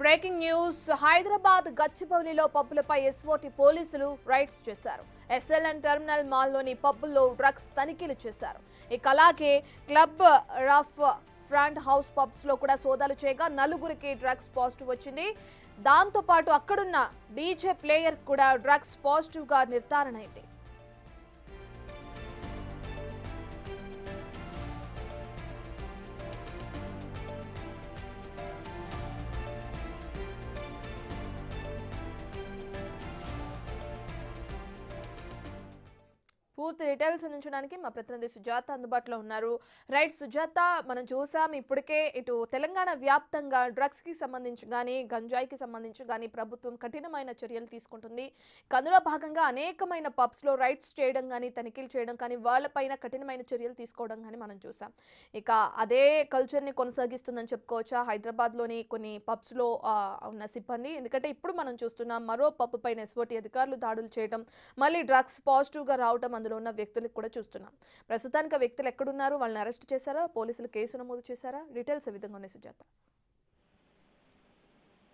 Breaking news Hyderabad గచ్చిబౌలిలో పబ్బులపై SOT పోలీసులు rides చేశారు. SLN terminal మాల్లోని పబ్బుల్లో drugs తనిఖీలు చేశారు. ఇక అలాగే club rough front house pubs లో కూడా సోదాలు చేయగా నలుగురికి డ్రగ్స్ పాజిటివ్ వచ్చింది. దాంతో పాటు అక్కడున్న డీజే ప్లేయర్ కూడా డ్రగ్స్ పాజిటివ్ గా నిర్ధారణ అయింది. పూర్తి డీటెయిల్స్ అందించడానికి మా ప్రతినిధి సుజాత అందుబాటులో ఉన్నారు. రైట్ సుజాత, మనం చూసాం ఇప్పటికే ఇటు తెలంగాణ వ్యాప్తంగా డ్రగ్స్ కి సంబంధించి కానీ గంజాయికి సంబంధించి కానీ ప్రభుత్వం కఠినమైన చర్యలు తీసుకుంటుంది. అందులో భాగంగా అనేకమైన పబ్స్ లో రైడ్స్ చేయడం కానీ తనిఖీలు చేయడం కానీ వాళ్ళపైన కఠినమైన చర్యలు తీసుకోవడం కానీ మనం చూసాం. ఇక అదే కల్చర్ ని కొనసాగిస్తుందని చెప్పుకోవచ్చా హైదరాబాద్ లోని కొన్ని పబ్స్ లో ఉన్న సిబ్బంది? ఎందుకంటే ఇప్పుడు మనం చూస్తున్నాం మరో పబ్ పైన ఎస్ఓటీ అధికారులు దాడులు చేయడం, మళ్ళీ డ్రగ్స్ పాజిటివ్ గా రావడం, అందులో ఉన్న వ్యక్తులకు కూడా చూస్తున్నాం. ప్రస్తుతానికి ఆ వ్యక్తులు ఎక్కడున్నారు? వాళ్ళని అరెస్ట్ చేశారా? పోలీసులు కేసు నమోదు చేశారా? డీటెయిల్స్ ఏ విధంగా ఉన్నాయి సుజాత?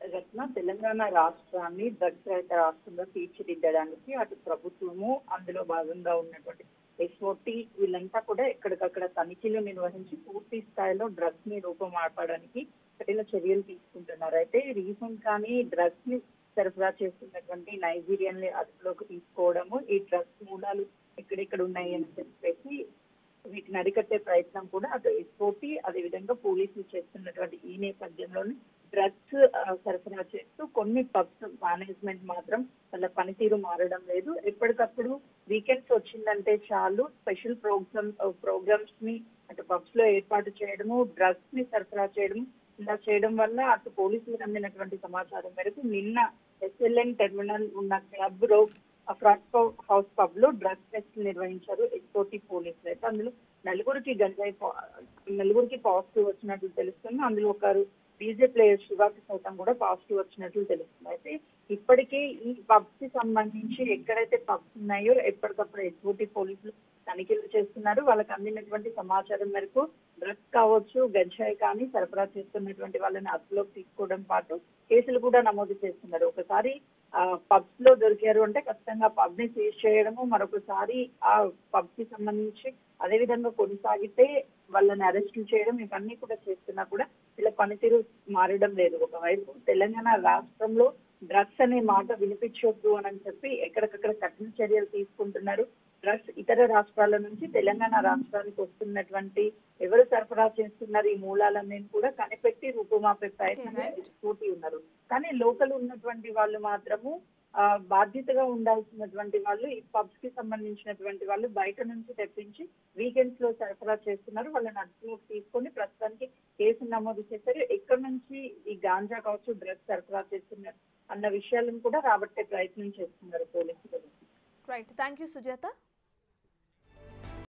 రత్న, తెలంగాణ రాష్ట్రాన్ని డ్రగ్స్ రహిత రాష్ట్రంగా తీర్చిదిద్దడానికి అటు ప్రభుత్వము, అందులో భాగంగా ఉన్నటువంటి ఎస్ఓటీ వీళ్ళంతా కూడా ఎక్కడికక్కడ తనిఖీలు నిర్వహించి పూర్తి స్థాయిలో డ్రగ్స్ ని రూపుమాపడానికి కఠిన చర్యలు తీసుకుంటున్నారు. అయితే రీసెంట్ గానీ డ్రగ్స్ ని సరఫరా చేస్తున్నటువంటి నైజీరియన్ అదుపులోకి తీసుకోవడము, ఈ డ్రగ్స్ మూలాలు ఎక్కడెక్కడ ఉన్నాయి అని చెప్పేసి వీటిని అరికట్టే ప్రయత్నం కూడా అటు ఎస్ఓటీ అదేవిధంగా పోలీసులు చేస్తున్నటువంటి ఈ నేపథ్యంలోనే డ్రగ్స్ సరఫరా చేస్తూ కొన్ని పబ్స్ మేనేజ్మెంట్ మాత్రం వాళ్ళ పనితీరు మారడం లేదు. ఎప్పటికప్పుడు వీకెండ్స్ వచ్చిందంటే చాలు స్పెషల్ ప్రోగ్రామ్స్ ని అటు పబ్స్ లో ఏర్పాటు చేయడము, డ్రగ్స్ ని సరఫరా చేయడము, ఇలా చేయడం వల్ల అటు పోలీసులకు అందినటువంటి సమాచారం మేరకు నిన్న ఎస్ఎల్ఎన్ టెర్మినల్ ఉన్న club road front house pub లో డ్రగ్స్ టెస్ట్ నిర్వహించారు ఎస్ఓటీ పోలీసులు. అయితే అందులో నలుగురికి పాజిటివ్ వచ్చినట్లు తెలుస్తుంది. అందులో ఒకరు డీజే ప్లేయర్ శివాకి సైతం కూడా పాజిటివ్ వచ్చినట్లు తెలుస్తుంది. అయితే ఇప్పటికే ఈ పబ్స్ కి సంబంధించి ఎక్కడైతే పబ్స్ ఉన్నాయో ఎప్పటికప్పుడు ఎస్ఓటీ పోలీసులు తనిఖీలు చేస్తున్నారు. వాళ్ళకి అందినటువంటి సమాచారం మేరకు డ్రగ్స్ కావచ్చు, గంజాయి కానీ సరఫరా చేస్తున్నటువంటి వాళ్ళని అదుపులోకి తీసుకోవడం పాటు కేసులు కూడా నమోదు చేస్తున్నారు. ఒకసారి పబ్స్ లో దొరికారు అంటే ఖచ్చితంగా పబ్ ని సీజ్ చేయడము, మరొకసారి ఆ పబ్ కి సంబంధించి అదే విధంగా కొనసాగితే వాళ్ళని అరెస్టులు చేయడం, ఇవన్నీ కూడా చేస్తున్నా కూడా వీళ్ళ పనితీరు మారడం లేదు. ఒకవైపు తెలంగాణ రాష్ట్రంలో డ్రగ్స్ అనే మాట వినిపించొద్దు అని చెప్పి ఎక్కడికక్కడ కఠిన చర్యలు తీసుకుంటున్నారు. డ్రగ్స్ ఇతర రాష్ట్రాల నుంచి తెలంగాణ రాష్ట్రానికి వస్తున్నటువంటి ఎవరు సరఫరా చేస్తున్నారు ఈ మూలాలన్నీ కూడా కనిపెట్టి రూపుమాపే ప్రయత్నంలో ఎస్ఓటీ ఉన్నారు. కానీ లోకల్ ఉన్నటువంటి వాళ్ళు మాత్రము బాధ్యతగా ఉండాల్సినటువంటి వాళ్ళు ఈ పబ్స్ కి సంబంధించినటువంటి వాళ్ళు బయట నుంచి తెప్పించి వీకెండ్స్ లో సరఫరా చేస్తున్నారు. వాళ్ళని అదుపులోకి తీసుకొని ప్రస్తుతానికి కేసు నమోదు చేశారు. ఎక్కడి నుంచి ఈ గాంజా కావచ్చు డ్రగ్స్ సరఫరా చేస్తున్నారు అన్న విషయాలను కూడా రాబట్టే ప్రయత్నం చేస్తున్నారు పోలీసులు. Right, thank you Sujatha.